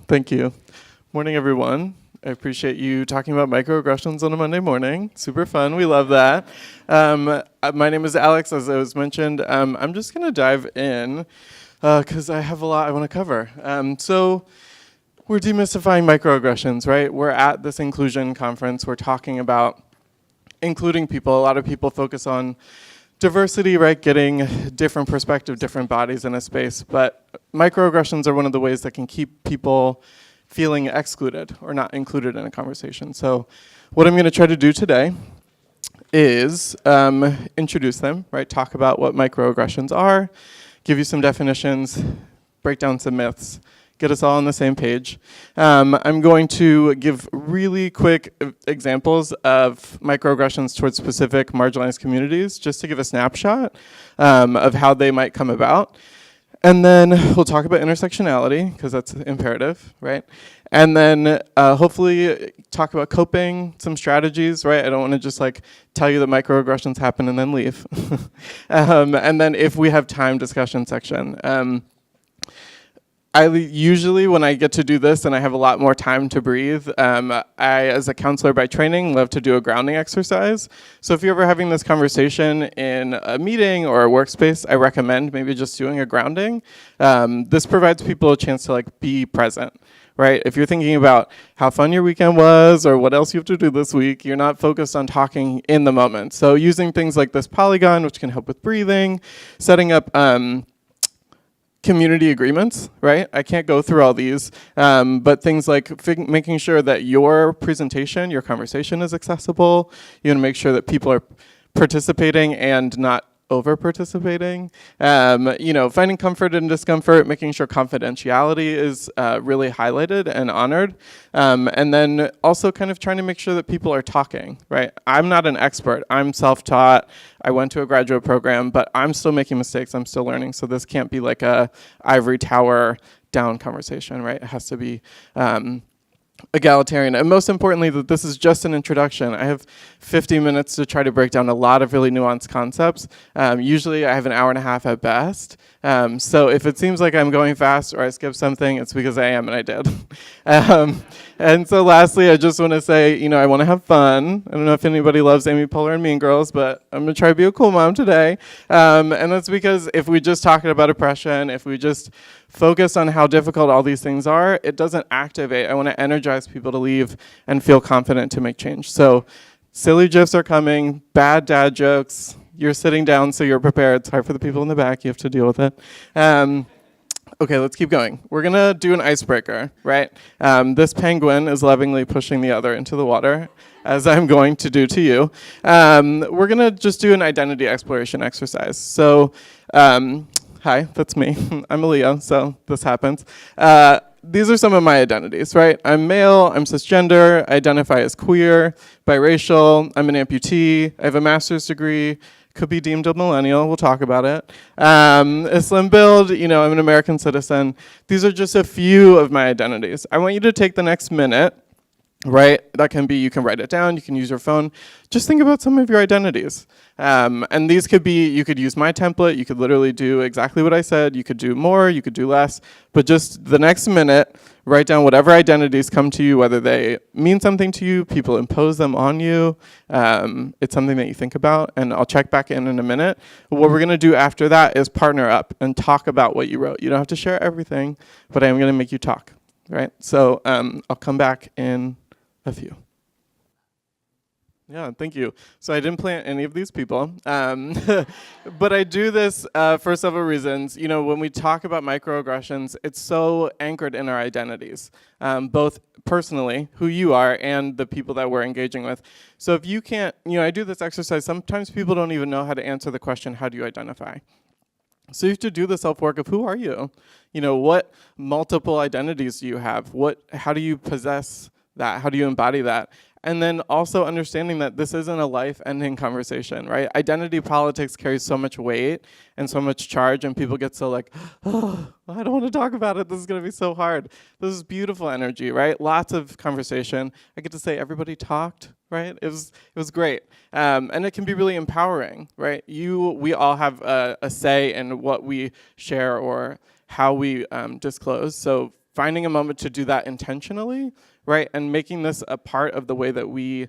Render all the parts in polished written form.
Thank you. Morning, everyone. I appreciate you talking about microaggressions on a Monday morning. Super fun. We love that. My name is Alex, as I was mentioned. I'm just going to dive in because I have a lot I want to cover. So we're demystifying microaggressions, right? We're at this inclusion conference. We're talking about including people. A lot of people focus on diversity, right? Getting different perspective, different bodies in a space. But microaggressions are one of the ways that can keep people feeling excluded or not included in a conversation. So what I'm going to try to do today is introduce them, right? Talk about what microaggressions are, give you some definitions, break down some myths, get us all on the same page. I'm going to give really quick examples of microaggressions towards specific marginalized communities, just to give a snapshot of how they might come about. And then we'll talk about intersectionality, because that's imperative, right? And then hopefully talk about coping, some strategies, right? I don't want to just like tell you that microaggressions happen and then leave. And then if we have time, discussion section. I usually, when I get to do this and I have a lot more time to breathe, I, as a counselor by training, love to do a grounding exercise. So if you're ever having this conversation in a meeting or a workspace, I recommend maybe just doing a grounding. This provides people a chance to like be present, right? If you're thinking about how fun your weekend was or what else you have to do this week, you're not focused on talking in the moment. So using things like this polygon, which can help with breathing, setting up community agreements, right? I can't go through all these, but things like making sure that your presentation, your conversation is accessible. You want to make sure that people are participating and not over-participating. Finding comfort in discomfort, making sure confidentiality is really highlighted and honored. And then also kind of trying to make sure that people are talking, right? I'm not an expert. I'm self-taught. I went to a graduate program, but I'm still making mistakes. I'm still learning. So this can't be like a ivory tower down conversation, right? It has to be egalitarian. And most importantly, that this is just an introduction. I have 50 minutes to try to break down a lot of really nuanced concepts. Usually I have an hour and a half at best. So if it seems like I'm going fast or I skip something, it's because I am and I did. And so lastly, I just want to say, I want to have fun. I don't know if anybody loves Amy Poehler and Mean Girls, but I'm going to try to be a cool mom today. And that's because if we just talk about oppression, if we just focus on how difficult all these things are, it doesn't activate. I want to energize people to leave and feel confident to make change. So silly GIFs are coming, bad dad jokes. You're sitting down, so you're prepared. Sorry for the people in the back. You have to deal with it. Okay, let's keep going. We're going to do an icebreaker, right? This penguin is lovingly pushing the other into the water, as I'm going to do to you. We're going to just do an identity exploration exercise. So, hi, that's me. I'm a Leo, so this happens. These are some of my identities, right? I'm male, I'm cisgender, I identify as queer, biracial, I'm an amputee, I have a master's degree, could be deemed a millennial, we'll talk about it. A slim build, I'm an American citizen. These are just a few of my identities. I want you to take the next minute, right? That can be, you can write it down, you can use your phone. Just think about some of your identities. And these could be, you could use my template, you could literally do exactly what I said, you could do more, you could do less, but just the next minute, write down whatever identities come to you, whether they mean something to you, people impose them on you, it's something that you think about, and I'll check back in a minute. What we're gonna do after that is partner up and talk about what you wrote. You don't have to share everything, but I'm gonna make you talk, right? So I'll come back in a few. Yeah, thank you. So I didn't plant any of these people, but I do this for several reasons. When we talk about microaggressions, it's so anchored in our identities, both personally, who you are, and the people that we're engaging with. So if you can't, I do this exercise, sometimes people don't even know how to answer the question, how do you identify? So you have to do the self-work of who are you? What multiple identities do you have? How do you possess that? How do you embody that? And then also understanding that this isn't a life-ending conversation, right? Identity politics carries so much weight and so much charge, and people get so like, oh, I don't want to talk about it. This is going to be so hard. This is beautiful energy, right? Lots of conversation. I get to say everybody talked, right? It was great. And it can be really empowering, right? We all have a say in what we share or how we disclose. So finding a moment to do that intentionally, right? And making this a part of the way that we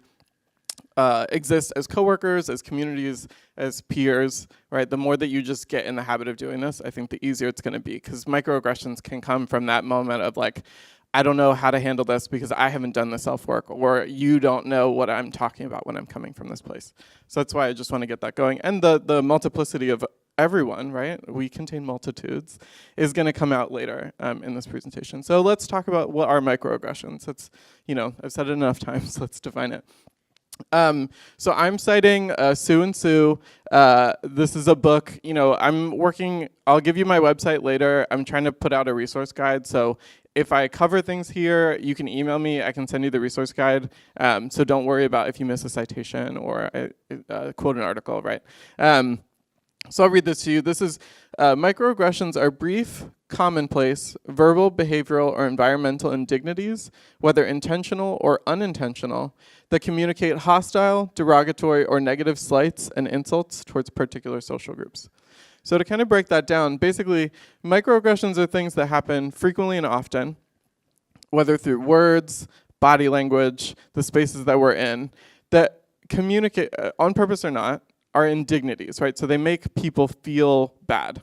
exist as coworkers, as communities, as peers, right? The more that you just get in the habit of doing this, I think the easier it's gonna be, because microaggressions can come from that moment of like, I don't know how to handle this because I haven't done the self-work, or you don't know what I'm talking about when I'm coming from this place. So that's why I just wanna get that going. And the multiplicity of everyone, right? We contain multitudes, is gonna come out later in this presentation. So let's talk about what are microaggressions. It's, I've said it enough times, let's define it. So I'm citing Sue and Sue. This is a book, I'll give you my website later. I'm trying to put out a resource guide. So if I cover things here, you can email me. I can send you the resource guide. So don't worry about if you miss a citation or quote an article, right? So I'll read this to you. This is, microaggressions are brief, commonplace, verbal, behavioral, or environmental indignities, whether intentional or unintentional, that communicate hostile, derogatory, or negative slights and insults towards particular social groups. So to kind of break that down, basically, microaggressions are things that happen frequently and often, whether through words, body language, the spaces that we're in, that communicate, on purpose or not, are indignities, right? So they make people feel bad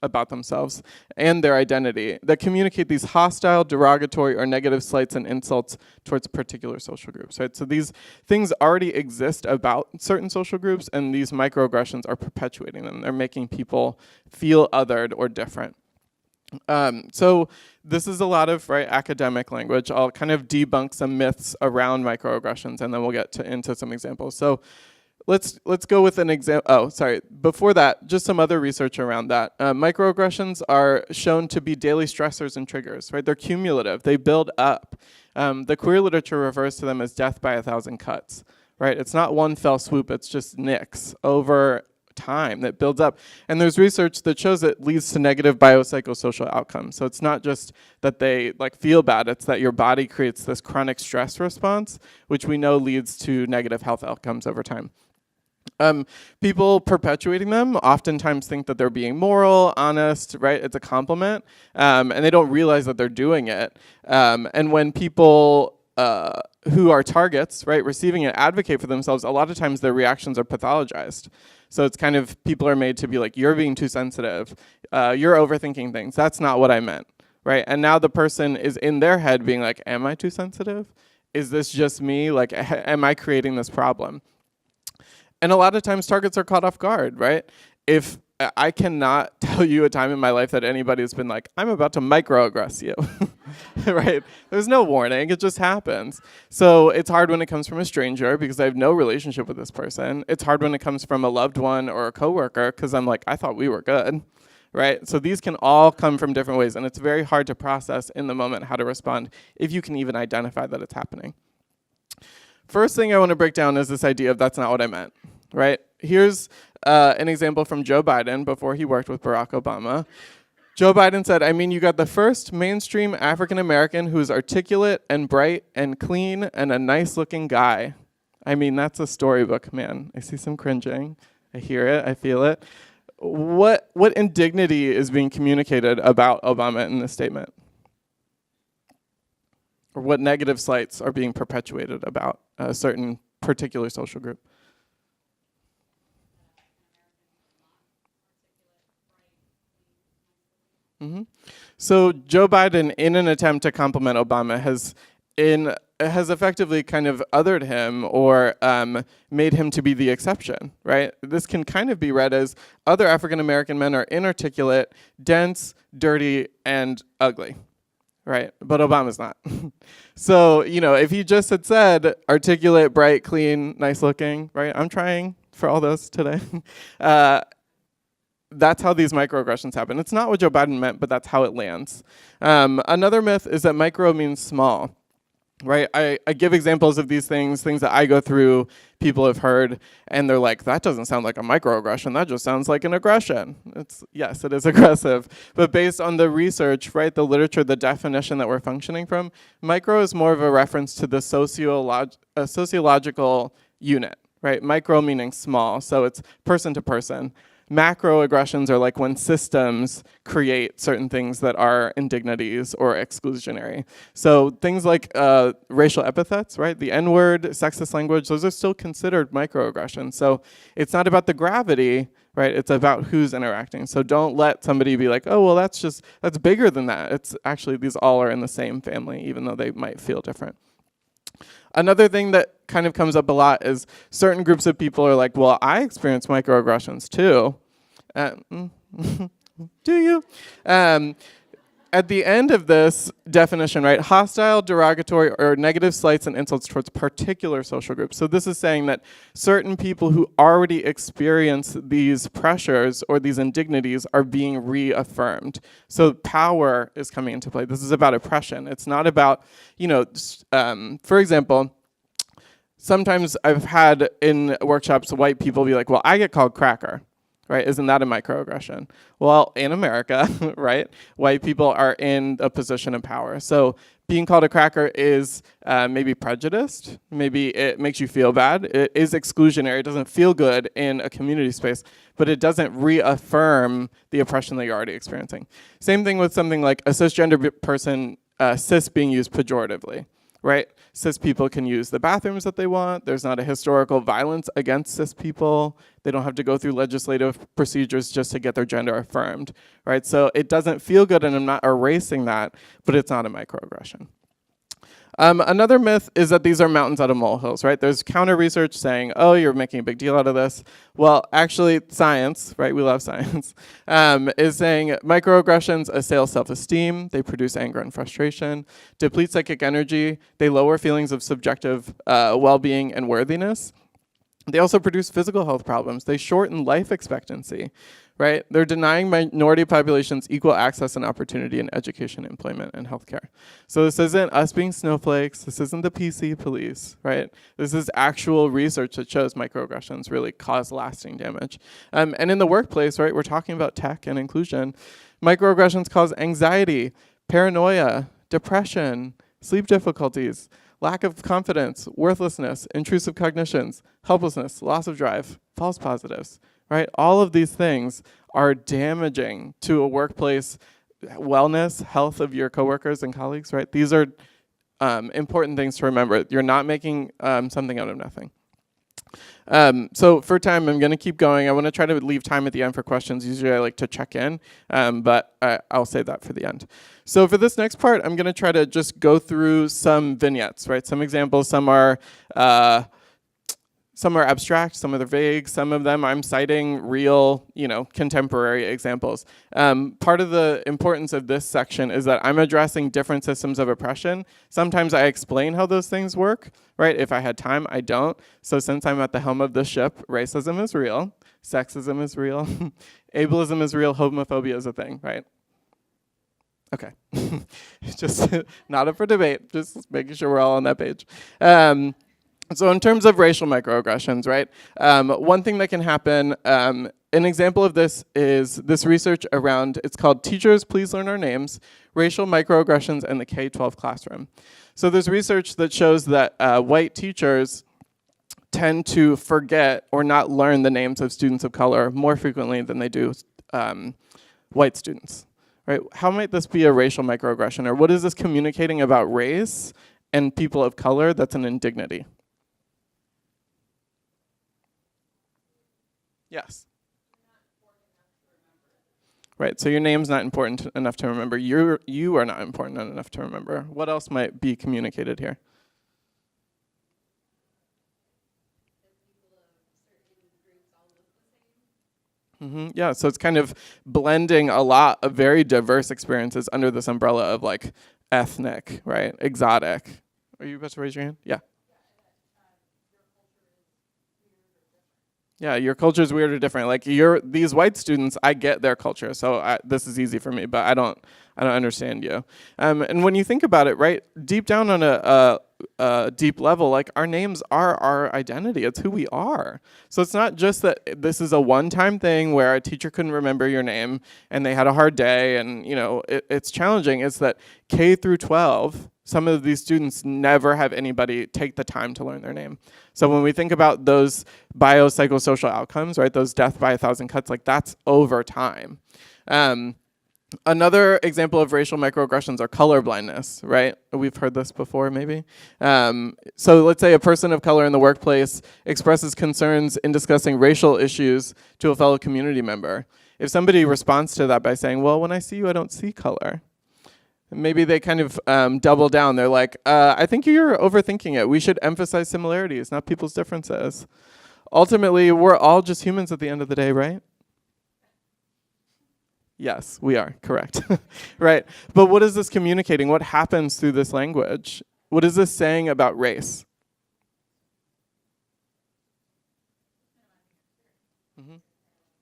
about themselves and their identity, that communicate these hostile, derogatory, or negative slights and insults towards particular social groups, right? So these things already exist about certain social groups, and these microaggressions are perpetuating them. They're making people feel othered or different. So this is a lot of academic language. I'll kind of debunk some myths around microaggressions, and then we'll get into some examples. So let's go with an example. Before that, just some other research around that. Microaggressions are shown to be daily stressors and triggers, right? They're cumulative, they build up. The queer literature refers to them as death by 1,000 cuts, right? It's not one fell swoop, it's just nicks over time that builds up. And there's research that shows it leads to negative biopsychosocial outcomes. So it's not just that they feel bad, it's that your body creates this chronic stress response, which we know leads to negative health outcomes over time. People perpetuating them oftentimes think that they're being moral, honest, right? It's a compliment, and they don't realize that they're doing it. And when people who are targets, right, receiving it, advocate for themselves, a lot of times their reactions are pathologized. So it's kind of, people are made to be like, you're being too sensitive, you're overthinking things, that's not what I meant, right? And now the person is in their head being like, am I too sensitive? Is this just me? Am I creating this problem? And a lot of times targets are caught off guard, right? If I cannot tell you a time in my life that anybody's been like, I'm about to microaggress you, right? There's no warning, it just happens. So it's hard when it comes from a stranger because I have no relationship with this person. It's hard when it comes from a loved one or a coworker because I'm like, I thought we were good, right? So these can all come from different ways, and it's very hard to process in the moment how to respond if you can even identify that it's happening. First thing I want to break down is this idea of that's not what I meant, right? Here's an example from Joe Biden before he worked with Barack Obama. Joe Biden said, I mean, you got the first mainstream African American who's articulate and bright and clean and a nice looking guy. I mean, that's a storybook, man. I see some cringing. I hear it, I feel it. What indignity is being communicated about Obama in this statement? Or what negative slights are being perpetuated about a certain particular social group? Mm-hmm. So Joe Biden, in an attempt to compliment Obama, has effectively kind of othered him or made him to be the exception, right? This can kind of be read as other African American men are inarticulate, dense, dirty, and ugly. Right, but Obama's not. So, if he just had said articulate, bright, clean, nice looking, right? I'm trying for all those today. That's how these microaggressions happen. It's not what Joe Biden meant, but that's how it lands. Another myth is that micro means small, right? I give examples of these things that I go through, people have heard, and they're like, that doesn't sound like a microaggression, that just sounds like an aggression. Yes, it is aggressive, but based on the research, right, the literature, the definition that we're functioning from, micro is more of a reference to the sociological unit, right? Micro meaning small, so it's person to person. Macroaggressions are like when systems create certain things that are indignities or exclusionary. So things like racial epithets, right? The N-word, sexist language, those are still considered microaggressions. So it's not about the gravity, right? It's about who's interacting. So don't let somebody be like, oh, well, that's bigger than that. It's actually, these all are in the same family, even though they might feel different. Another thing that kind of comes up a lot is certain groups of people are like, well, I experience microaggressions too. Do you? At the end of this definition, right, hostile, derogatory, or negative slights and insults towards particular social groups. So this is saying that certain people who already experience these pressures or these indignities are being reaffirmed. So power is coming into play. This is about oppression. It's not about, for example, sometimes I've had in workshops white people be like, well, I get called cracker. Right? Isn't that a microaggression? Well, in America, right, white people are in a position of power. So being called a cracker is maybe prejudiced. Maybe it makes you feel bad. It is exclusionary. It doesn't feel good in a community space, but it doesn't reaffirm the oppression that you're already experiencing. Same thing with something like a cisgender person, cis being used pejoratively. Right? Cis people can use the bathrooms that they want. There's not a historical violence against cis people. They don't have to go through legislative procedures just to get their gender affirmed, right? So it doesn't feel good, and I'm not erasing that, but it's not a microaggression. Another myth is that these are mountains out of molehills, right? There's counter research saying, oh, you're making a big deal out of this. Well, actually, science, right? We love science, is saying microaggressions assail self-esteem, they produce anger and frustration, deplete psychic energy, they lower feelings of subjective well-being and worthiness. They also produce physical health problems. They shorten life expectancy, right? They're denying minority populations equal access and opportunity in education, employment, and healthcare. So this isn't us being snowflakes. This isn't the PC police, right? This is actual research that shows microaggressions really cause lasting damage. And in the workplace, right, we're talking about tech and inclusion. Microaggressions cause anxiety, paranoia, depression, sleep difficulties, lack of confidence, worthlessness, intrusive cognitions, helplessness, loss of drive, false positives, right? All of these things are damaging to a workplace wellness, health of your coworkers and colleagues, right? These are important things to remember. You're not making something out of nothing. So for time, I'm going to keep going. I want to try to leave time at the end for questions. Usually I like to check in, but I'll save that for the end. So for this next part, I'm going to try to just go through some vignettes, right? Some examples, some are abstract, some are vague, some of them I'm citing real, contemporary examples. Part of the importance of this section is that I'm addressing different systems of oppression. Sometimes I explain how those things work, right? If I had time, I don't. So since I'm at the helm of the ship, racism is real, sexism is real, ableism is real, homophobia is a thing, right? Okay, just not up for debate, just making sure we're all on that page. So in terms of racial microaggressions, right, one thing that can happen, an example of this is this research around, it's called Teachers, Please Learn Our Names, Racial Microaggressions in the K-12 Classroom. So there's research that shows that white teachers tend to forget or not learn the names of students of color more frequently than they do white students. Right? How might this be a racial microaggression? Or what is this communicating about race and people of color that's an indignity? Yes. Right, so your name's not important enough to remember. You are not important enough to remember. What else might be communicated here? Yeah, so it's kind of blending a lot of very diverse experiences under this umbrella of like ethnic, right? Exotic. Are you about to raise your hand? Yeah. Yeah, your culture is weird or different. Like these white students, I get their culture, so this is easy for me, but I don't understand you. And when you think about it, right, deep down on a deep level, like our names are our identity. It's who we are. So it's not just that this is a one-time thing where a teacher couldn't remember your name and they had a hard day and it's challenging. It's that K through 12, Some of these students never have anybody take the time to learn their name. So when we think about those biopsychosocial outcomes, right, those death by 1,000 cuts, like that's over time. Another example of racial microaggressions are color blindness, right? We've heard this before, maybe. So let's say a person of color in the workplace expresses concerns in discussing racial issues to a fellow community member. If somebody responds to that by saying, well, when I see you, I don't see color. Maybe they kind of double down. They're like, I think you're overthinking it. We should emphasize similarities, not people's differences. Ultimately, we're all just humans at the end of the day, right? Yes, we are, correct. Right, but what is this communicating? What happens through this language? What is this saying about race? Mm-hmm.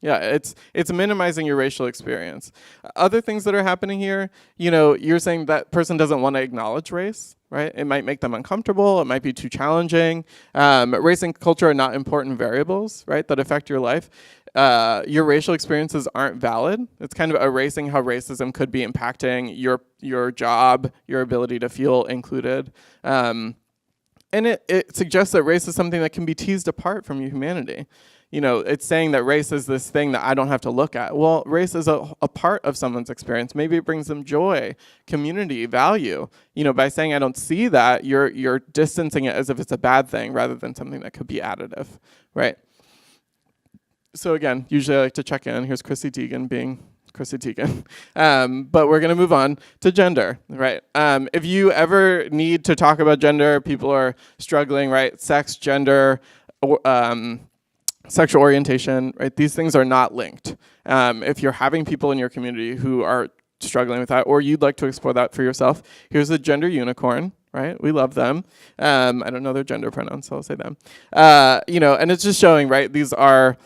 Yeah, it's minimizing your racial experience. Other things that are happening here, you know, you're saying that person doesn't want to acknowledge race, right? It might make them uncomfortable, it might be too challenging. Race and culture are not important variables, right, that affect your life. Your racial experiences aren't valid. It's kind of erasing how racism could be impacting your job, your ability to feel included. And it suggests that race is something that can be teased apart from your humanity. You know, it's saying that race is this thing that I don't have to look at. Well, race is a part of someone's experience. Maybe it brings them joy, community, value. You know, by saying I don't see that, you're distancing it as if it's a bad thing rather than something that could be additive, right? So again, usually I like to check in. Here's Chrissy Teigen being Chrissy Teigen. But we're gonna move on to gender, right? If you ever need to talk about gender, people are struggling, right? Sex, gender, sexual orientation, right? These things are not linked. If you're having people in your community who are struggling with that, or you'd like to explore that for yourself, here's a gender unicorn, right? We love them. I don't know their gender pronouns, so I'll say them. You know, and it's just showing, right? These are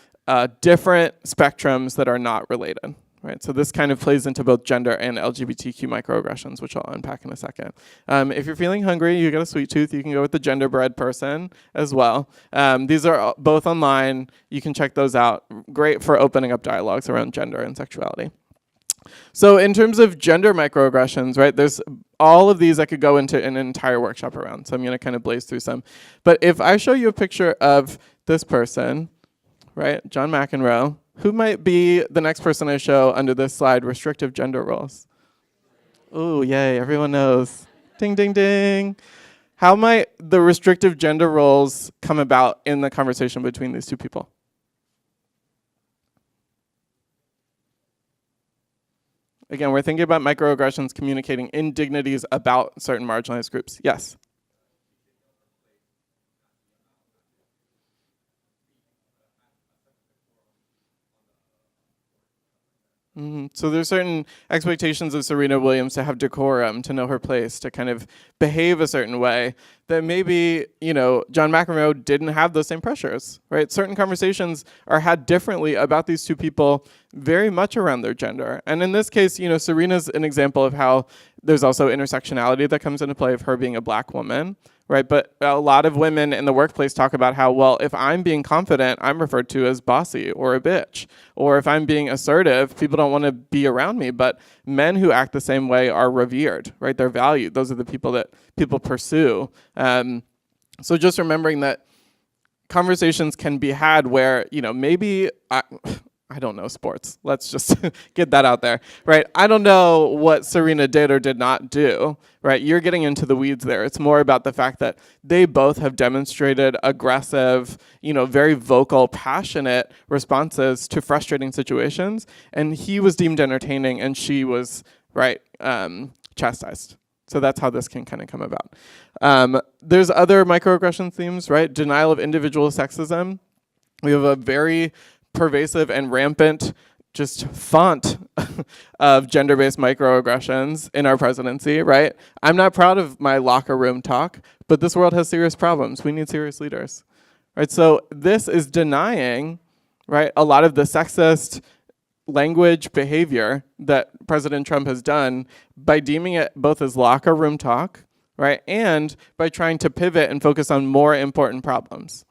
different spectrums that are not related, right? So this kind of plays into both gender and LGBTQ microaggressions, which I'll unpack in a second. If you're feeling hungry, you got a sweet tooth, you can go with the gender bread person as well. These are both online. You can check those out. Great for opening up dialogues around gender and sexuality. So in terms of gender microaggressions, right, there's all of these I could go into an entire workshop around. So I'm gonna kind of blaze through some. But if I show you a picture of this person, right, John McEnroe, who might be the next person I show under this slide, restrictive gender roles? Ooh, yay, everyone knows. Ding, ding, ding. How might the restrictive gender roles come about in the conversation between these two people? Again, we're thinking about microaggressions communicating indignities about certain marginalized groups. Yes? Mm-hmm. So there's certain expectations of Serena Williams to have decorum, to know her place, to kind of behave a certain way that maybe, you know, John McEnroe didn't have those same pressures, right? Certain conversations are had differently about these two people very much around their gender. And in this case, you know, Serena's an example of how there's also intersectionality that comes into play of her being a black woman, right? But a lot of women in the workplace talk about how, well, if I'm being confident, I'm referred to as bossy or a bitch. Or if I'm being assertive, people don't want to be around me. But men who act the same way are revered, right? They're valued. Those are the people that people pursue. So just remembering that conversations can be had where, you know, maybe I don't know sports. Let's just get that out there, right? I don't know what Serena did or did not do, right? You're getting into the weeds there. It's more about the fact that they both have demonstrated aggressive, you know, very vocal, passionate responses to frustrating situations. And he was deemed entertaining and she was, right, chastised. So that's how this can kind of come about. There's other microaggression themes, right? Denial of individual sexism. We have a very pervasive and rampant just font of gender-based microaggressions in our presidency, right? I'm not proud of my locker room talk, but this world has serious problems. We need serious leaders, right? So this is denying, right, a lot of the sexist language behavior that President Trump has done by deeming it both as locker room talk, right, and by trying to pivot and focus on more important problems.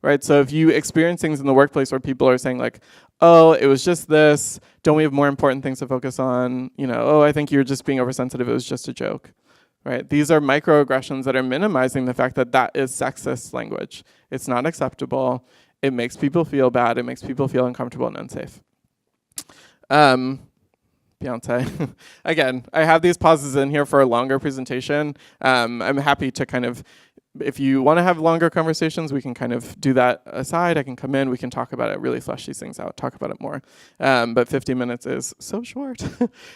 Right, so if you experience things in the workplace where people are saying like, oh, it was just this, don't we have more important things to focus on? You know, oh, I think you're just being oversensitive, it was just a joke, right? These are microaggressions that are minimizing the fact that that is sexist language. It's not acceptable. It makes people feel bad. It makes people feel uncomfortable and unsafe. Beyonce. Again, I have these pauses in here for a longer presentation. I'm happy to kind of, if you want to have longer conversations, we can kind of do that aside. I can come in, we can talk about it, really flesh these things out, talk about it more. But 50 minutes is so short.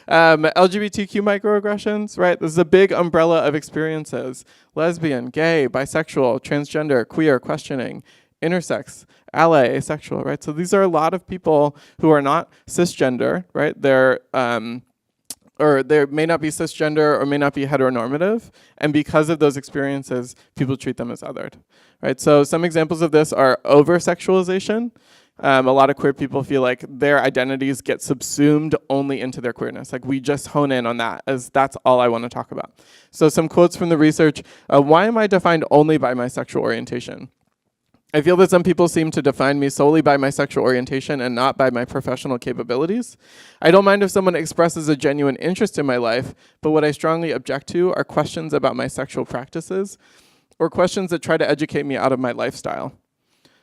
LGBTQ microaggressions, right? This is a big umbrella of experiences. Lesbian, gay, bisexual, transgender, queer, questioning, intersex, ally, asexual, right? So these are a lot of people who are not cisgender, right? Or they may not be cisgender or may not be heteronormative, and because of those experiences, people treat them as othered, right? So some examples of this are over-sexualization. A lot of queer people feel like their identities get subsumed only into their queerness. Like we just hone in on that as that's all I want to talk about. So some quotes from the research, why am I defined only by my sexual orientation? I feel that some people seem to define me solely by my sexual orientation and not by my professional capabilities. I don't mind if someone expresses a genuine interest in my life, but what I strongly object to are questions about my sexual practices or questions that try to educate me out of my lifestyle.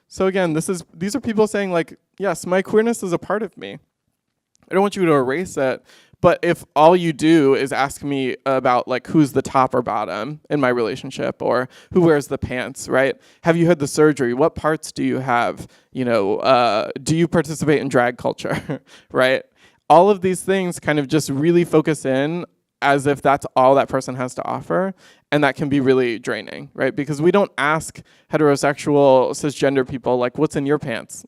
So again, these are people saying like, yes, my queerness is a part of me. I don't want you to erase it, but if all you do is ask me about like who's the top or bottom in my relationship or who wears the pants, right? Have you had the surgery? What parts do you have? You know, do you participate in drag culture, right? All of these things kind of just really focus in as if that's all that person has to offer, and that can be really draining, right? Because we don't ask heterosexual cisgender people like, what's in your pants?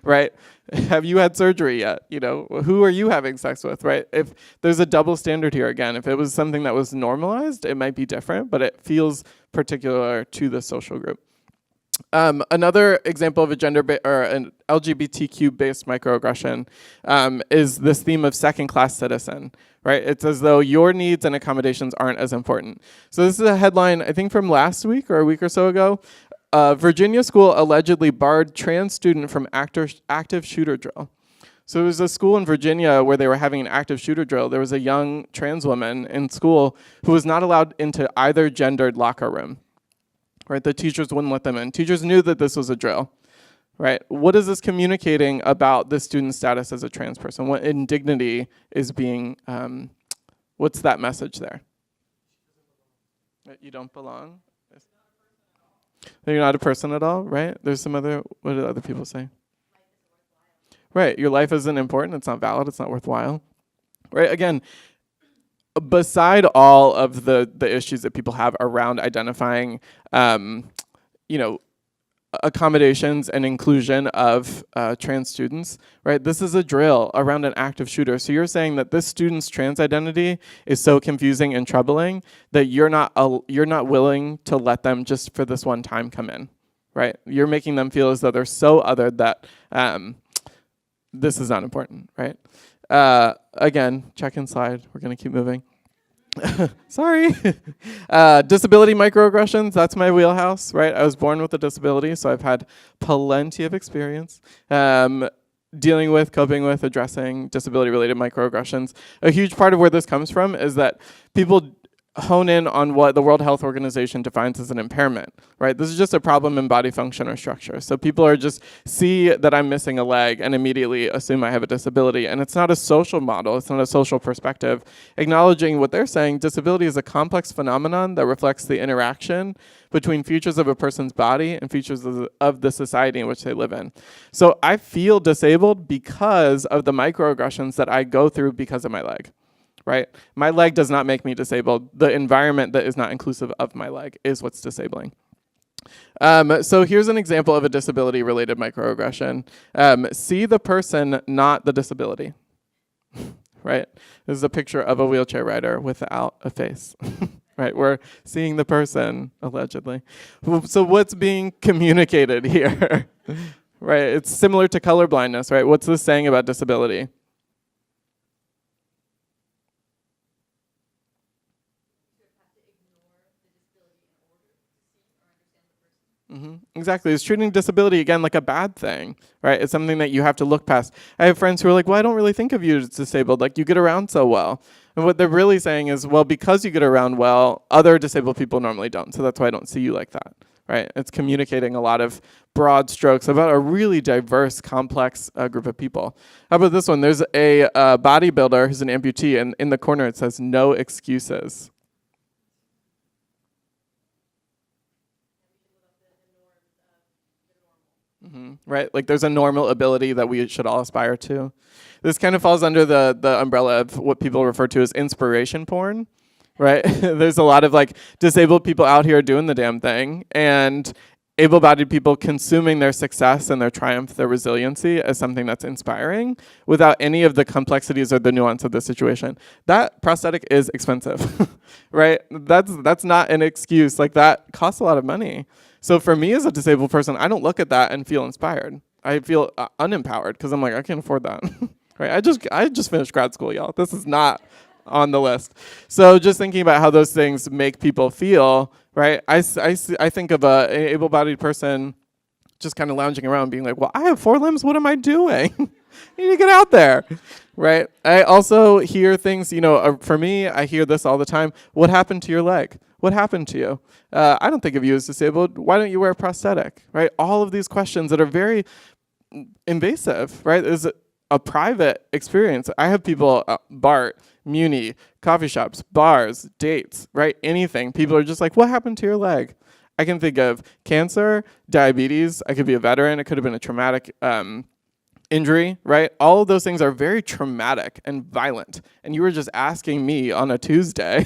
Right? Have you had surgery yet? You know, who are you having sex with, right? If there's a double standard here again, if it was something that was normalized, it might be different, but it feels particular to the social group. Another example of a or an LGBTQ-based microaggression is this theme of second-class citizen, right? It's as though your needs and accommodations aren't as important. So this is a headline, I think from last week or a week or so ago. Virginia school allegedly barred trans student from active shooter drill. So it was a school in Virginia where they were having an active shooter drill. There was a young trans woman in school who was not allowed into either gendered locker room. Right, the teachers wouldn't let them in. Teachers knew that this was a drill. Right, what is this communicating about the student's status as a trans person? What indignity is being? What's that message there? That you don't belong. That you're not a person at all, right? There's some other, what do other people say? Right, your life isn't important, it's not valid, it's not worthwhile. Right, again, beside all of the issues that people have around identifying, you know, accommodations and inclusion of trans students, right? This is a drill around an active shooter. So you're saying that this student's trans identity is so confusing and troubling that you're not willing to let them just for this one time come in, right? You're making them feel as though they're so othered that this is not important, right? Again, check-in slide. We're gonna keep moving. Sorry. Disability microaggressions, that's my wheelhouse, right? I was born with a disability, so I've had plenty of experience dealing with, coping with, addressing disability-related microaggressions. A huge part of where this comes from is that people hone in on what the World Health Organization defines as an impairment, right? This is just a problem in body function or structure. So people are just see that I'm missing a leg and immediately assume I have a disability. And it's not a social model, it's not a social perspective. Acknowledging what they're saying, disability is a complex phenomenon that reflects the interaction between features of a person's body and features of the society in which they live in. So I feel disabled because of the microaggressions that I go through because of my leg. Right? My leg does not make me disabled. The environment that is not inclusive of my leg is what's disabling. So here's an example of a disability-related microaggression. See the person, not the disability. Right? This is a picture of a wheelchair rider without a face. Right? We're seeing the person, allegedly. So what's being communicated here? Right? It's similar to colorblindness, right? What's this saying about disability? Exactly. It's treating disability, again, like a bad thing, right? It's something that you have to look past. I have friends who are like, well, I don't really think of you as disabled. Like, you get around so well. And what they're really saying is, well, because you get around well, other disabled people normally don't. So that's why I don't see you like that, right? It's communicating a lot of broad strokes about a really diverse, complex group of people. How about this one? There's a bodybuilder who's an amputee, and in the corner it says, no excuses. Right? Like, there's a normal ability that we should all aspire to. This kind of falls under the umbrella of what people refer to as inspiration porn, right? There's a lot of like disabled people out here doing the damn thing, and able-bodied people consuming their success and their triumph, their resiliency as something that's inspiring without any of the complexities or the nuance of the situation. That prosthetic is expensive, right? That's not an excuse. Like, that costs a lot of money. So for me as a disabled person, I don't look at that and feel inspired. I feel unempowered because I'm like, I can't afford that. Right? I just finished grad school, y'all. This is not on the list. So just thinking about how those things make people feel, right? I think of an able-bodied person just kind of lounging around being like, well, I have 4 limbs. What am I doing? You need to get out there, right? I also hear things, for me, I hear this all the time. What happened to your leg? What happened to you? I don't think of you as disabled. Why don't you wear a prosthetic, right? All of these questions that are very invasive, right? Is a private experience. I have people, BART, Muni, coffee shops, bars, dates, right? Anything. People are just like, what happened to your leg? I can think of cancer, diabetes. I could be a veteran. It could have been a traumatic injury, right? All of those things are very traumatic and violent. And you were just asking me on a Tuesday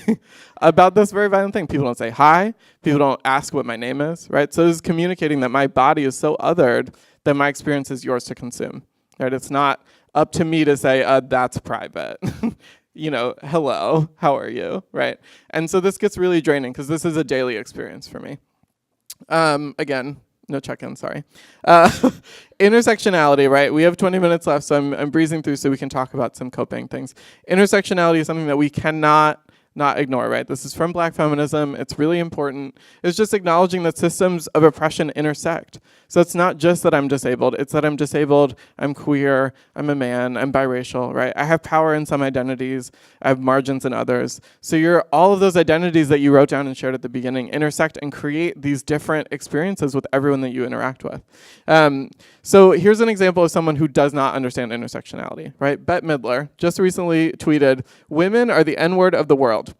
about this very violent thing. People don't say hi. People don't ask what my name is, right? So it's communicating that my body is so othered that my experience is yours to consume, right? It's not up to me to say, that's private. Hello, how are you, right? And so this gets really draining because this is a daily experience for me. Again, no check-in, sorry. Intersectionality, right? We have 20 minutes left, so I'm breezing through so we can talk about some coping things. Intersectionality is something that we cannot not ignore, right? This is from Black feminism. It's really important. It's just acknowledging that systems of oppression intersect. So it's not just that I'm disabled. It's that I'm disabled, I'm queer, I'm a man, I'm biracial, right? I have power in some identities. I have margins in others. So all of those identities that you wrote down and shared at the beginning intersect and create these different experiences with everyone that you interact with. So here's an example of someone who does not understand intersectionality, right? Bette Midler just recently tweeted, "Women are the N-word of the world.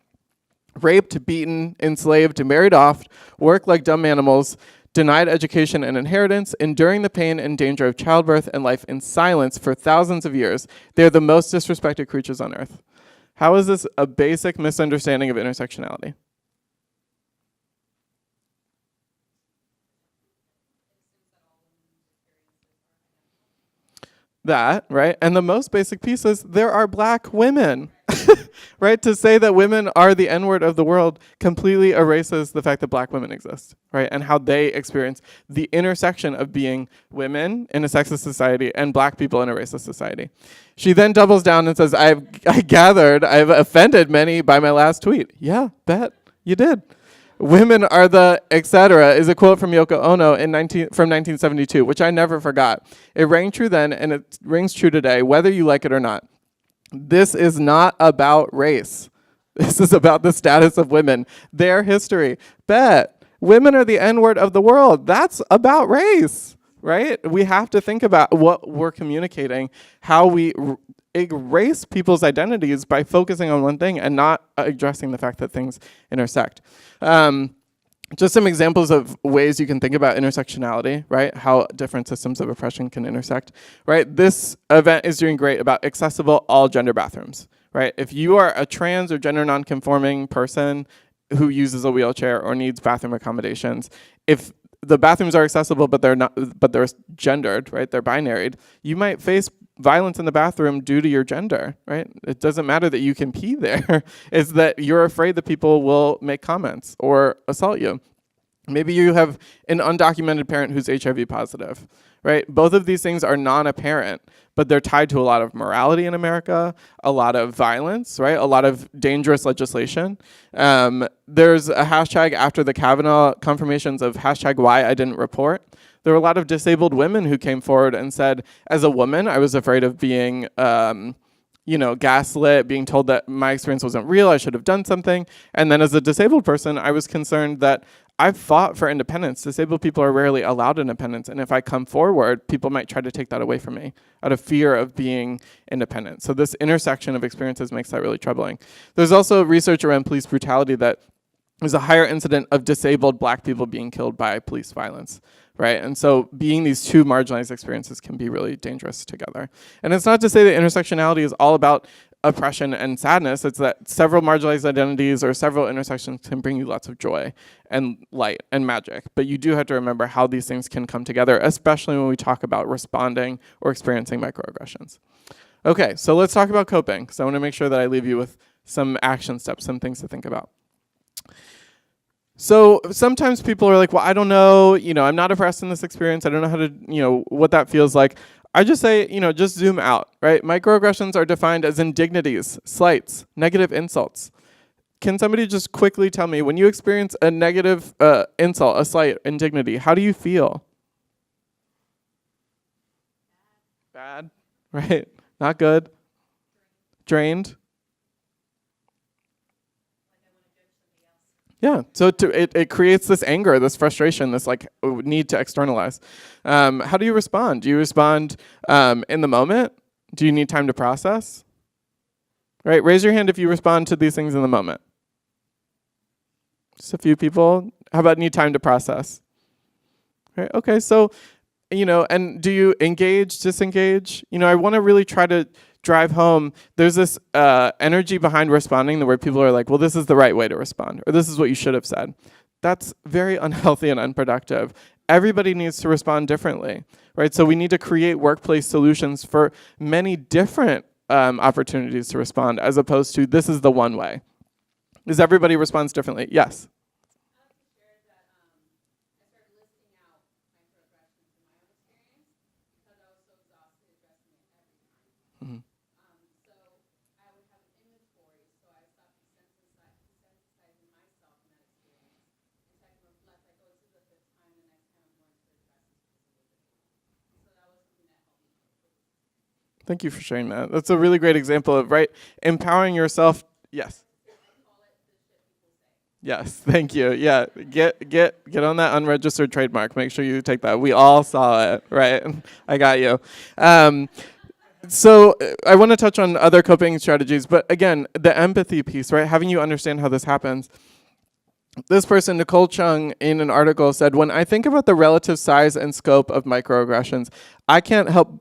Raped, beaten, enslaved, married off, work like dumb animals, denied education and inheritance, enduring the pain and danger of childbirth and life in silence for thousands of years. They are the most disrespected creatures on earth." How is this a basic misunderstanding of intersectionality? That, right? And the most basic piece is there are Black women, right? To say that women are the N-word of the world completely erases the fact that Black women exist, right? And how they experience the intersection of being women in a sexist society and Black people in a racist society. She then doubles down and says, I've offended many by my last tweet. Yeah, bet you did. "Women are the etc." is a quote from Yoko Ono from 1972, which I never forgot. It rang true then, and it rings true today, whether you like it or not. This is not about race. This is about the status of women, their history. Bet. Women are the N-word of the world. That's about race, right? We have to think about what we're communicating, how we erase people's identities by focusing on one thing and not addressing the fact that things intersect. Just some examples of ways you can think about intersectionality, right? How different systems of oppression can intersect, right? This event is doing great about accessible all gender bathrooms, right? If you are a trans or gender nonconforming person who uses a wheelchair or needs bathroom accommodations, if the bathrooms are accessible but they're gendered, right? They're binaried, you might face violence in the bathroom due to your gender, right? It doesn't matter that you can pee there. It's that you're afraid that people will make comments or assault you. Maybe you have an undocumented parent who's HIV positive, right? Both of these things are non-apparent, but they're tied to a lot of morality in America, a lot of violence, right? A lot of dangerous legislation. There's a hashtag after the Kavanaugh confirmations of hashtag why I didn't report. There were a lot of disabled women who came forward and said, as a woman, I was afraid of being gaslit, being told that my experience wasn't real, I should have done something. And then as a disabled person, I was concerned that I've fought for independence. Disabled people are rarely allowed independence. And if I come forward, people might try to take that away from me out of fear of being independent. So this intersection of experiences makes that really troubling. There's also research around police brutality that there's a higher incident of disabled Black people being killed by police violence, right? And so being these two marginalized experiences can be really dangerous together. And it's not to say that intersectionality is all about oppression and sadness. It's that several marginalized identities or several intersections can bring you lots of joy and light and magic. But you do have to remember how these things can come together, especially when we talk about responding or experiencing microaggressions. Okay, so let's talk about coping, because I want to make sure that I leave you with some action steps, some things to think about. So sometimes people are like, well, I don't know, I'm not oppressed in this experience. I don't know how to, what that feels like. I just say, just zoom out, right? Microaggressions are defined as indignities, slights, negative insults. Can somebody just quickly tell me, when you experience a negative insult, a slight, indignity, how do you feel? Bad, right? Not good. Drained. Yeah, so it creates this anger, this frustration, this need to externalize. How do you respond? Do you respond in the moment? Do you need time to process? Right, raise your hand if you respond to these things in the moment. Just a few people. How about need time to process? Right, okay, so, and do you engage, disengage? I want to really try to drive home, there's this energy behind responding where people are like, well, this is the right way to respond, or this is what you should have said. That's very unhealthy and unproductive. Everybody needs to respond differently, right? So we need to create workplace solutions for many different opportunities to respond, as opposed to this is the one way. Is everybody responds differently? Yes. Thank you for sharing that. That's a really great example of, empowering yourself. Yes. Yes, thank you. Yeah, get on that unregistered trademark. Make sure you take that. We all saw it, right? I got you. So I want to touch on other coping strategies, but again, the empathy piece, right? Having you understand how this happens. This person, Nicole Chung, in an article said, when I think about the relative size and scope of microaggressions, I can't help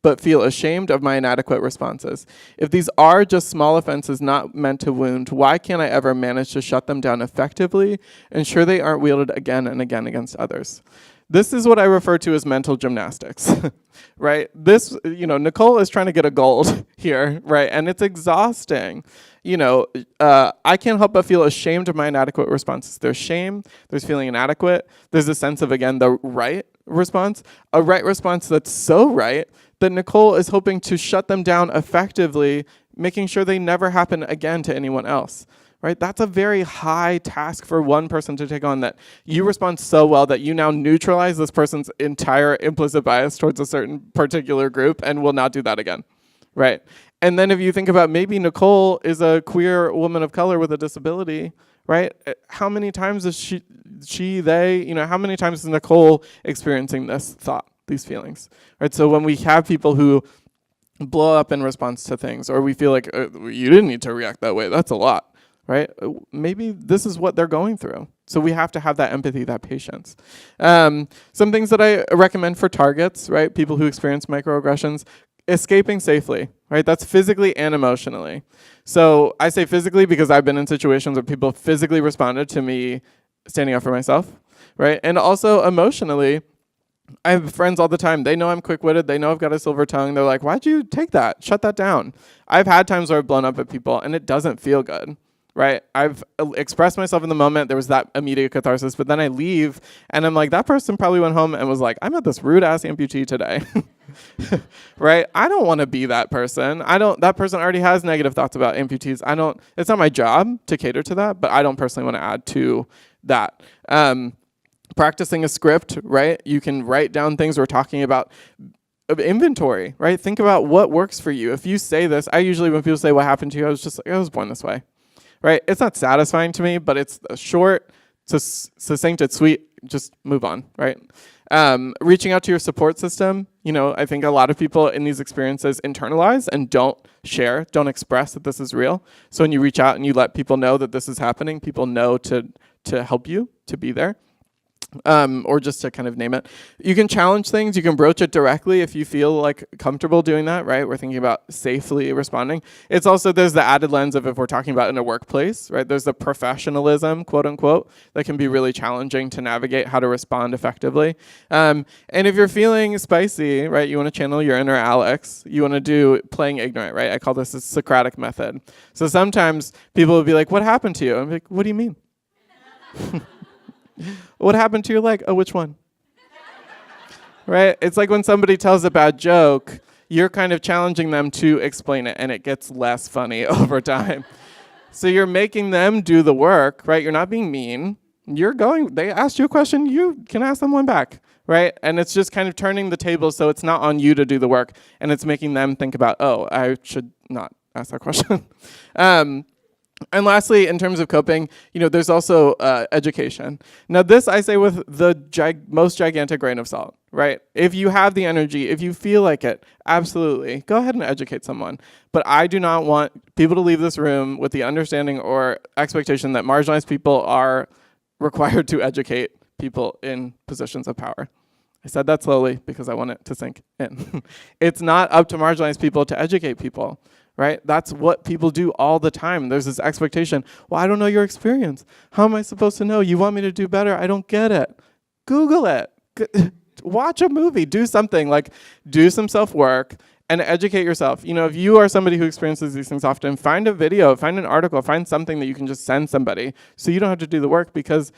but feel ashamed of my inadequate responses. If these are just small offenses not meant to wound, why can't I ever manage to shut them down effectively, ensure they aren't wielded again and again against others? This is what I refer to as mental gymnastics, right? This, Nicole is trying to get a gold here, right? And it's exhausting. I can't help but feel ashamed of my inadequate responses. There's shame, there's feeling inadequate, there's a sense of, again, the right response, a right response that's so right that Nicole is hoping to shut them down effectively, making sure they never happen again to anyone else. Right? That's a very high task for one person to take on, that you respond so well that you now neutralize this person's entire implicit bias towards a certain particular group and will not do that again. Right? And then if you think about, maybe Nicole is a queer woman of color with a disability, right? How many times is how many times is Nicole experiencing this thought, these feelings? Right? So when we have people who blow up in response to things, or we feel like you didn't need to react that way, that's a lot. Right? Maybe this is what they're going through. So we have to have that empathy, that patience. Some things that I recommend for targets, right? People who experience microaggressions, escaping safely, right? That's physically and emotionally. So I say physically because I've been in situations where people physically responded to me standing up for myself, right? And also emotionally, I have friends all the time. They know I'm quick-witted. They know I've got a silver tongue. They're like, why'd you take that? Shut that down. I've had times where I've blown up at people and it doesn't feel good. right? I've expressed myself in the moment. There was that immediate catharsis, but then I leave and I'm like, that person probably went home and was like, I met this rude ass amputee today, right? I don't want to be that person. That person already has negative thoughts about amputees. It's not my job to cater to that, but I don't personally want to add to that. Practicing a script, right? You can write down things we're talking about. Inventory, right? Think about what works for you. If you say this, I usually, when people say what happened to you, I was just like, I was born this way. Right? It's not satisfying to me, but it's short, succinct, it's sweet. Just move on, right? Reaching out to your support system. I think a lot of people in these experiences internalize and don't share, don't express that this is real. So when you reach out and you let people know that this is happening, people know to help you, to be there. Or just to kind of name it. You can challenge things. You can broach it directly if you feel like comfortable doing that, right? We're thinking about safely responding. It's also, there's the added lens of if we're talking about in a workplace, right? There's the professionalism, quote unquote, that can be really challenging to navigate how to respond effectively. And if you're feeling spicy, right, you want to channel your inner Alex. You want to do playing ignorant, right? I call this a Socratic method. So sometimes people will be like, what happened to you? I'm like, what do you mean? What happened to your leg? Oh, which one? Right? It's like when somebody tells a bad joke, you're kind of challenging them to explain it, and it gets less funny over time. So you're making them do the work, right? You're not being mean. They asked you a question, you can ask them one back, right? And it's just kind of turning the table so it's not on you to do the work, and it's making them think about, oh, I should not ask that question. And lastly, in terms of coping, there's also education. Now, this I say with the most gigantic grain of salt, right? If you have the energy, if you feel like it, absolutely, go ahead and educate someone. But I do not want people to leave this room with the understanding or expectation that marginalized people are required to educate people in positions of power. I said that slowly because I want it to sink in. It's not up to marginalized people to educate people. Right? That's what people do all the time. There's this expectation. Well, I don't know your experience. How am I supposed to know? You want me to do better? I don't get it. Google it. Watch a movie. Do something. Do some self-work and educate yourself. If you are somebody who experiences these things often, find a video, find an article, find something that you can just send somebody so you don't have to do the work because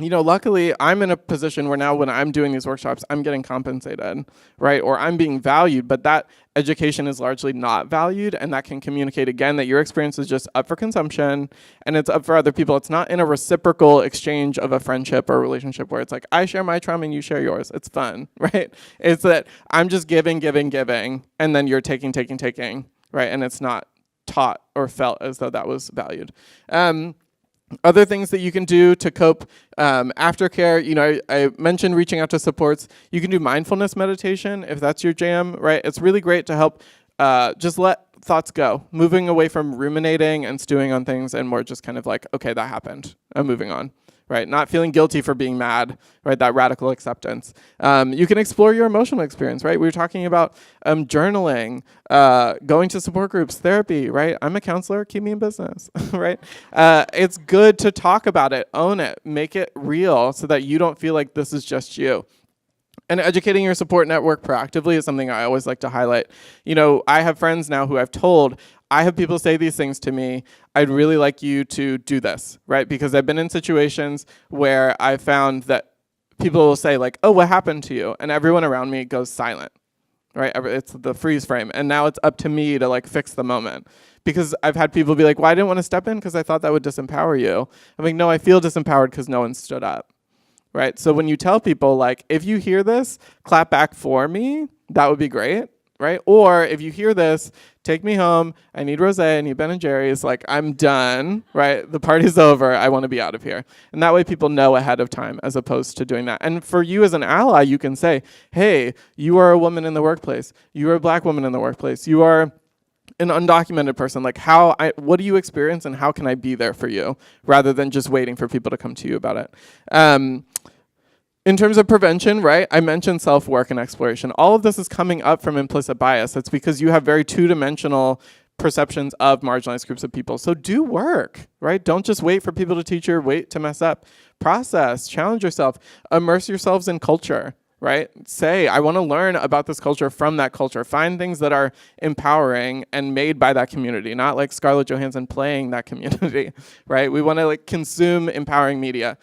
luckily I'm in a position where now when I'm doing these workshops, I'm getting compensated, right? Or I'm being valued, but that education is largely not valued, and that can communicate again that your experience is just up for consumption and it's up for other people. It's not in a reciprocal exchange of a friendship or a relationship where it's like, I share my trauma and you share yours. It's fun, right? It's that I'm just giving, and then you're taking, right? And it's not taught or felt as though that was valued. Other things that you can do to cope, aftercare, I mentioned reaching out to supports. You can do mindfulness meditation if that's your jam, right? It's really great to help just let thoughts go, moving away from ruminating and stewing on things and more just kind of like, okay, that happened, I'm moving on, right? Not feeling guilty for being mad, right? That radical acceptance. You can explore your emotional experience, right? We were talking about journaling, going to support groups, therapy, right? I'm a counselor, keep me in business, right? It's good to talk about it, own it, make it real so that you don't feel like this is just you. And educating your support network proactively is something I always like to highlight. I have friends now who I've told, I have people say these things to me, I'd really like you to do this, right? Because I've been in situations where I found that people will say like, oh, what happened to you? And everyone around me goes silent, right? It's the freeze frame. And now it's up to me to fix the moment. Because I've had people be like, well, I didn't want to step in because I thought that would disempower you. I'm like, no, I feel disempowered because no one stood up. Right? So when you tell people, if you hear this, clap back for me, that would be great, right? Or if you hear this, take me home, I need rosé, I need Ben & Jerry's, I'm done, right? The party's over, I want to be out of here. And that way people know ahead of time as opposed to doing that. And for you as an ally, you can say, hey, you are a woman in the workplace, you are a black woman in the workplace, you are an undocumented person, what do you experience and how can I be there for you, rather than just waiting for people to come to you about it. In terms of prevention, right, I mentioned self-work and exploration. All of this is coming up from implicit bias. It's because you have very two-dimensional perceptions of marginalized groups of people. So do work, right? Don't just wait for people to teach you, wait to mess up. Process, challenge yourself, immerse yourselves in culture, right? Say, I want to learn about this culture from that culture. Find things that are empowering and made by that community, not like Scarlett Johansson playing that community, right? We want to like consume empowering media.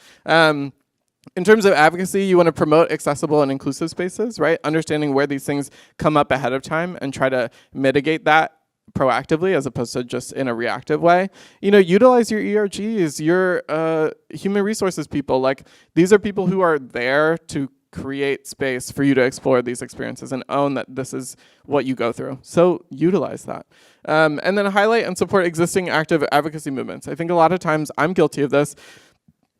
In terms of advocacy, you want to promote accessible and inclusive spaces, right? Understanding where these things come up ahead of time and try to mitigate that proactively as opposed to just in a reactive way. You know, utilize your ERGs, your human resources people. Like, these are people who are there to create space for you to explore these experiences and own that this is what you go through. So utilize that. And then highlight and support existing active advocacy movements. I think a lot of times I'm guilty of this.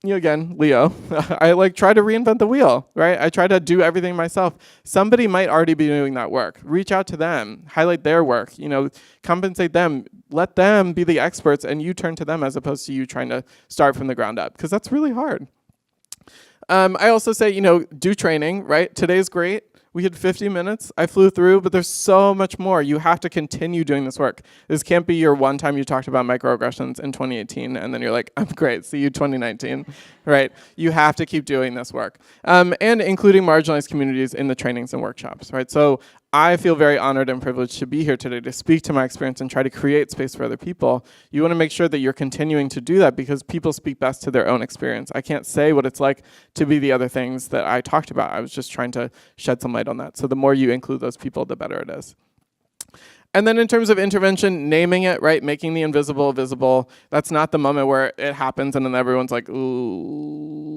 You know, again, Leo, I like try to reinvent the wheel, right? I try to do everything myself. Somebody might already be doing that work. Reach out to them, highlight their work, you know, compensate them, let them be the experts, and you turn to them as opposed to you trying to start from the ground up, because that's really hard. I also say, you know, do training, right? Today's great. We had 50 minutes. I flew through, but there's so much more. You have to continue doing this work. This can't be your one time you talked about microaggressions in 2018, and then you're like, I'm great, see you 2019, right? You have to keep doing this work. And including marginalized communities in the trainings and workshops, right? So I feel very honored and privileged to be here today to speak to my experience and try to create space for other people. You want to make sure that you're continuing to do that because people speak best to their own experience. I can't say what it's like to be the other things that I talked about. I was just trying to shed some light on that. So the more you include those people, the better it is. And then in terms of intervention, naming it, right? Making the invisible visible. That's not the moment where it happens and then everyone's like, ooh,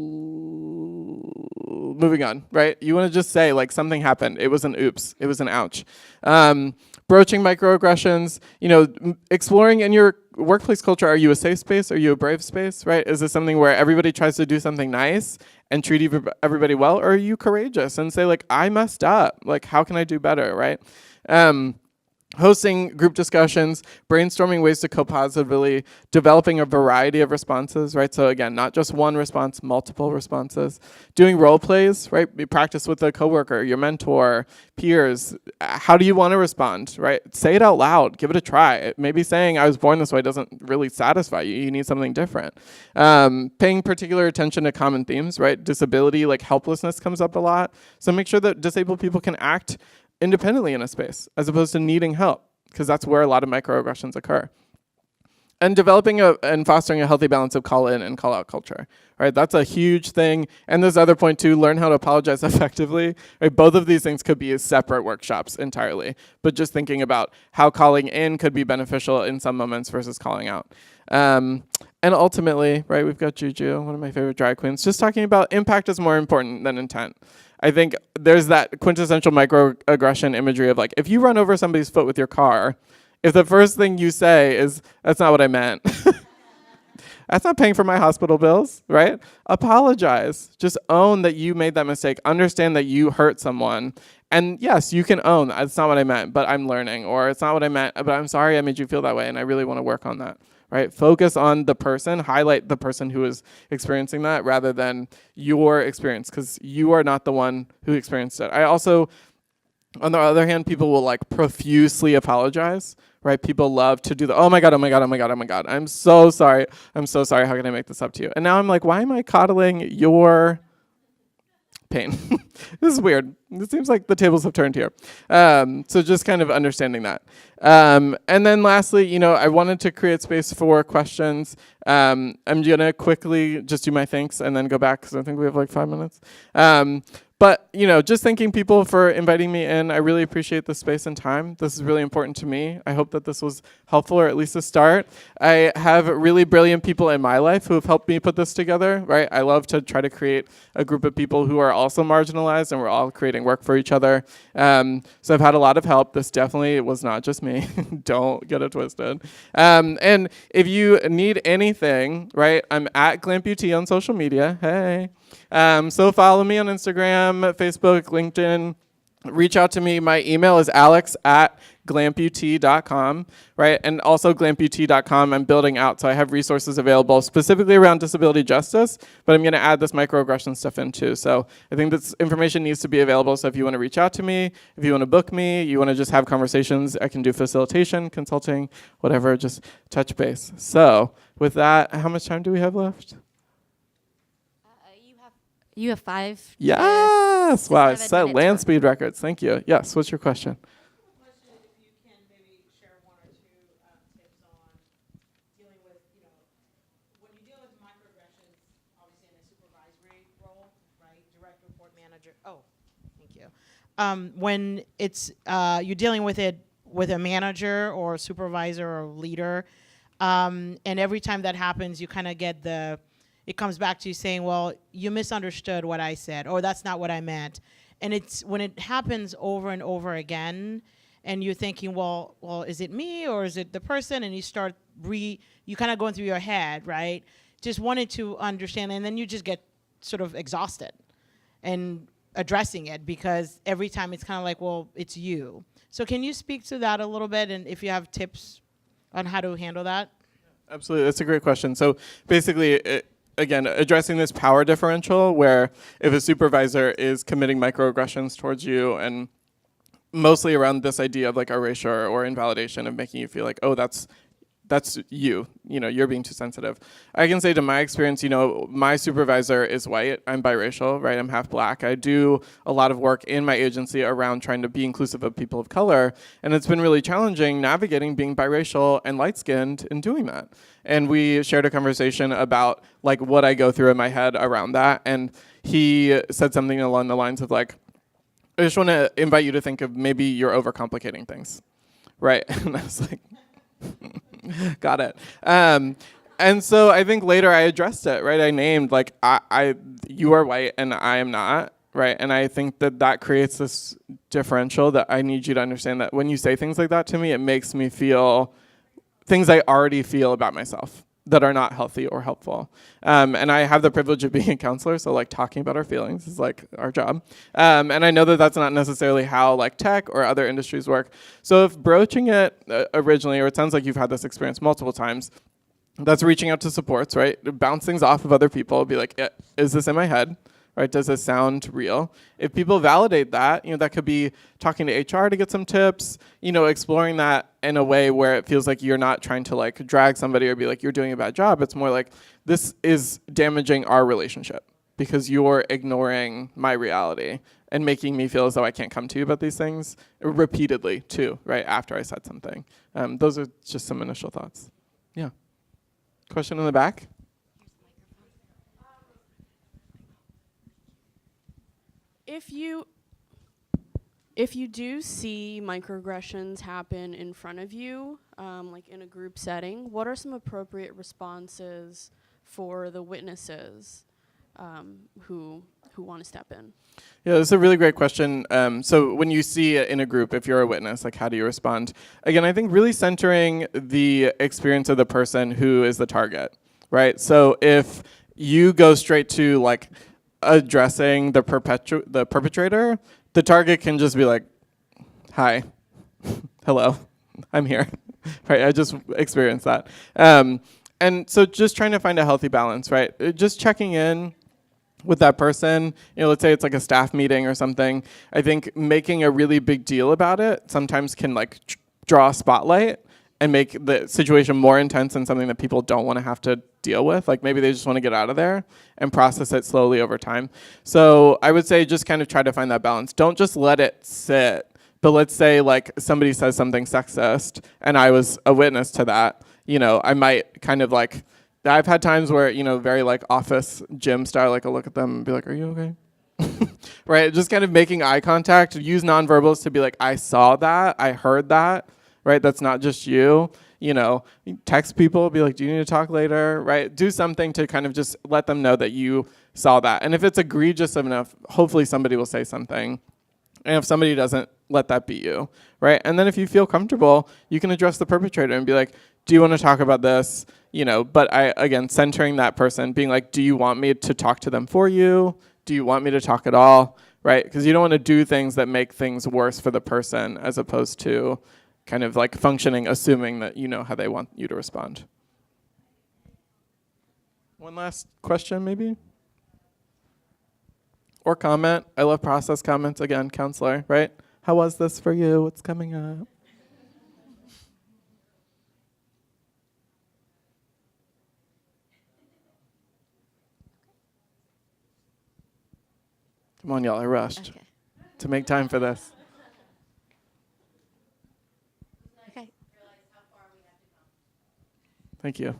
moving on, right? You want to just say, like, something happened. It was an oops. It was an ouch. Broaching microaggressions, you know, exploring in your workplace culture, are you a safe space? Are you a brave space, right? Is this something where everybody tries to do something nice and treat everybody well? Or are you courageous and say, like, I messed up. Like, how can I do better, right? Hosting group discussions, brainstorming ways to cope positively, developing a variety of responses, right? So again, not just one response, multiple responses. Doing role plays, right? You practice with a coworker, your mentor, peers. How do you want to respond, right? Say it out loud. Give it a try. Maybe saying I was born this way doesn't really satisfy you. You need something different. Paying particular attention to common themes, right? Disability, like helplessness comes up a lot. So make sure that disabled people can act independently in a space as opposed to needing help, because that's where a lot of microaggressions occur. And developing and fostering a healthy balance of call-in and call-out culture, right? That's a huge thing. And this other point too, learn how to apologize effectively, right? Both of these things could be separate workshops entirely, but just thinking about how calling in could be beneficial in some moments versus calling out. And ultimately, right, we've got Juju, one of my favorite drag queens, just talking about impact is more important than intent. I think there's that quintessential microaggression imagery of like, if you run over somebody's foot with your car, if the first thing you say is, that's not what I meant. That's not paying for my hospital bills, right? Apologize. Just own that you made that mistake. Understand that you hurt someone. And yes, you can own, that's not what I meant, but I'm learning. Or it's not what I meant, but I'm sorry I made you feel that way, and I really want to work on that. Right? Focus on the person, highlight the person who is experiencing that rather than your experience, because you are not the one who experienced it. I also, on the other hand, people will like profusely apologize, right? People love to do the, oh my God, oh my God, oh my God, oh my God. I'm so sorry. I'm so sorry. How can I make this up to you? And now I'm like, why am I coddling your pain? This is weird. It seems like the tables have turned here. So just kind of understanding that. And then lastly, you know, I wanted to create space for questions. I'm gonna quickly just do my thanks and then go back because I think we have like 5 minutes. But, you know, just thanking people for inviting me in. I really appreciate the space and time. This is really important to me. I hope that this was helpful, or at least a start. I have really brilliant people in my life who have helped me put this together, right? I love to try to create a group of people who are also marginalized, and we're all creating work for each other. So I've had a lot of help. This definitely was not just me. Don't get it twisted. And if you need anything, right, I'm at GlampUT on social media. Hey. So follow me on Instagram, Facebook, LinkedIn. Reach out to me. My email is alex@glamput.com, right? And also glamput.com I'm building out, so I have resources available specifically around disability justice, but I'm going to add this microaggression stuff in too. So I think this information needs to be available, so if you want to reach out to me, if you want to book me, you want to just have conversations, I can do facilitation, consulting, whatever, just touch base. So with that, how much time do we have left? You have 5 Yes! Wow, I set 7 minutes land worth. speed records. Thank you. Yes, what's your question? Question, if you can maybe share 1 or 2 tips on dealing with, when you deal with microaggressions, obviously in a supervisory role, right? Direct report manager. Oh, thank you. When it's you're dealing with it with a manager or supervisor or leader, and every time that happens, you kind of get it comes back to you saying, well, you misunderstood what I said, or that's not what I meant. And it's when it happens over and over again, and you're thinking, well, is it me or is it the person? And you start you kind of going through your head, right? Just wanted to understand, and then you just get sort of exhausted and addressing it, because every time it's kind of like, well, it's you. So can you speak to that a little bit, and if you have tips on how to handle that? Absolutely, that's a great question. So basically, again, addressing this power differential where if a supervisor is committing microaggressions towards you, and mostly around this idea of like erasure or invalidation of making you feel like, oh, that's you, you're being too sensitive. I can say to my experience, my supervisor is white. I'm biracial, right? I'm half black. I do a lot of work in my agency around trying to be inclusive of people of color. And it's been really challenging navigating being biracial and light-skinned in doing that. And we shared a conversation about like what I go through in my head around that. And he said something along the lines of like, I just want to invite you to think of maybe you're overcomplicating things, right? And I was like, got it. And so I think later I addressed it, right? I named like, you are white and I am not, right? And I think that creates this differential that I need you to understand that when you say things like that to me, it makes me feel things I already feel about myself that are not healthy or helpful. And I have the privilege of being a counselor, so like talking about our feelings is like our job. And I know that that's not necessarily how like tech or other industries work. So if broaching it originally, or it sounds like you've had this experience multiple times, that's reaching out to supports, right? Bounce things off of other people, be like, is this in my head? Right? Does this sound real? If people validate that, that could be talking to HR to get some tips, exploring that in a way where it feels like you're not trying to like drag somebody or be like, you're doing a bad job. It's more like, this is damaging our relationship because you're ignoring my reality and making me feel as though I can't come to you about these things repeatedly too, right? After I said something. Those are just some initial thoughts. Yeah. Question in the back? If you do see microaggressions happen in front of you, like in a group setting, what are some appropriate responses for the witnesses who want to step in? Yeah, that's a really great question. So when you see it in a group, if you're a witness, like how do you respond? Again, I think really centering the experience of the person who is the target, right? So if you go straight to like addressing the perpetrator, the target can just be like, hi, hello, I'm here, right? I just experienced that. And so just trying to find a healthy balance, right? Just checking in with that person, let's say it's like a staff meeting or something. I think making a really big deal about it sometimes can like draw a spotlight and make the situation more intense and something that people don't want to have to deal with. Like maybe they just want to get out of there and process it slowly over time. So I would say just kind of try to find that balance. Don't just let it sit. But let's say like somebody says something sexist and I was a witness to that. I might kind of like, I've had times where, very like office gym style, like I'll look at them and be like, are you okay? Right? Just kind of making eye contact, use nonverbals to be like, I saw that, I heard that. Right, that's not just you. Text people, be like, do you need to talk later? Right, do something to kind of just let them know that you saw that. And if it's egregious enough, hopefully somebody will say something. And if somebody doesn't, let that be you, right? And then if you feel comfortable, you can address the perpetrator and be like, do you want to talk about this? But again, centering that person, being like, do you want me to talk to them for you? Do you want me to talk at all? Right, because you don't want to do things that make things worse for the person as opposed to kind of like functioning, assuming that you know how they want you to respond. One last question, maybe? Or comment. I love process comments. Again, counselor, right? How was this for you? What's coming up? Come on, y'all, I rushed Okay. to make time for this. Okay. Thank you.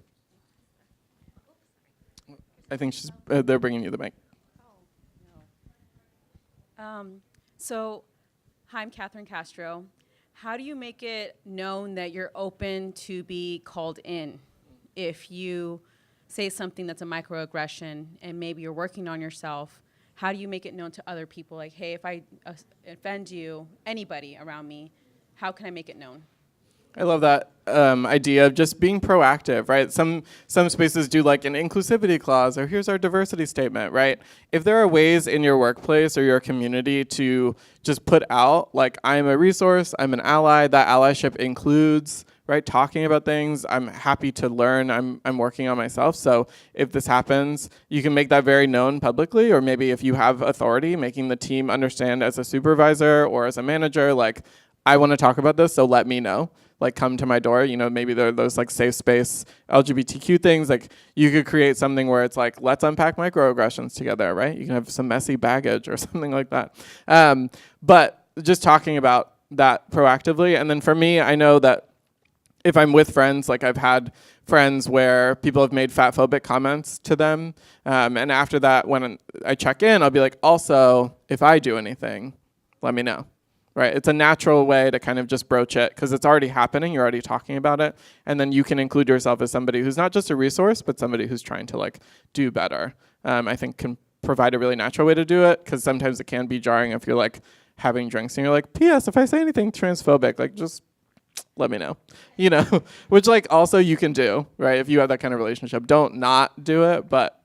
I think they're bringing you the mic. So, hi, I'm Catherine Castro. How do you make it known that you're open to be called in if you say something that's a microaggression and maybe you're working on yourself? How do you make it known to other people? Like, hey, if I offend you, anybody around me, how can I make it known? I love that idea of just being proactive, right? Some spaces do like an inclusivity clause, or here's our diversity statement, right? If there are ways in your workplace or your community to just put out, like, I'm a resource, I'm an ally, that allyship includes, right, talking about things. I'm happy to learn. I'm working on myself. So if this happens, you can make that very known publicly, or maybe if you have authority, making the team understand as a supervisor or as a manager, like, I want to talk about this, so let me know. Like, come to my door. You know, maybe there are those like safe space LGBTQ things. Like, you could create something where it's like, let's unpack microaggressions together, right? You can have some messy baggage or something like that. But just talking about that proactively. And then for me, I know that if I'm with friends, like I've had friends where people have made fatphobic comments to them. And after that, when I check in, I'll be like, also, if I do anything, let me know. Right, it's a natural way to kind of just broach it because it's already happening. You're already talking about it, and then you can include yourself as somebody who's not just a resource, but somebody who's trying to like do better. I think can provide a really natural way to do it because sometimes it can be jarring if you're like having drinks and you're like, P.S. if I say anything transphobic, like just let me know, you know, which like also you can do, right? If you have that kind of relationship, don't not do it, but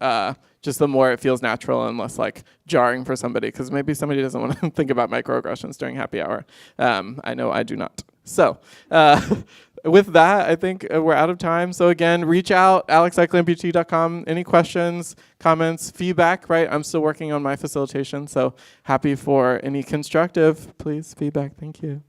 just the more it feels natural and less like jarring for somebody, because maybe somebody doesn't want to think about microaggressions during happy hour. I know I do not. So with that, I think we're out of time. So again, reach out, alex@glampt.com. Any questions, comments, feedback, right? I'm still working on my facilitation, so happy for any constructive, please, feedback. Thank you.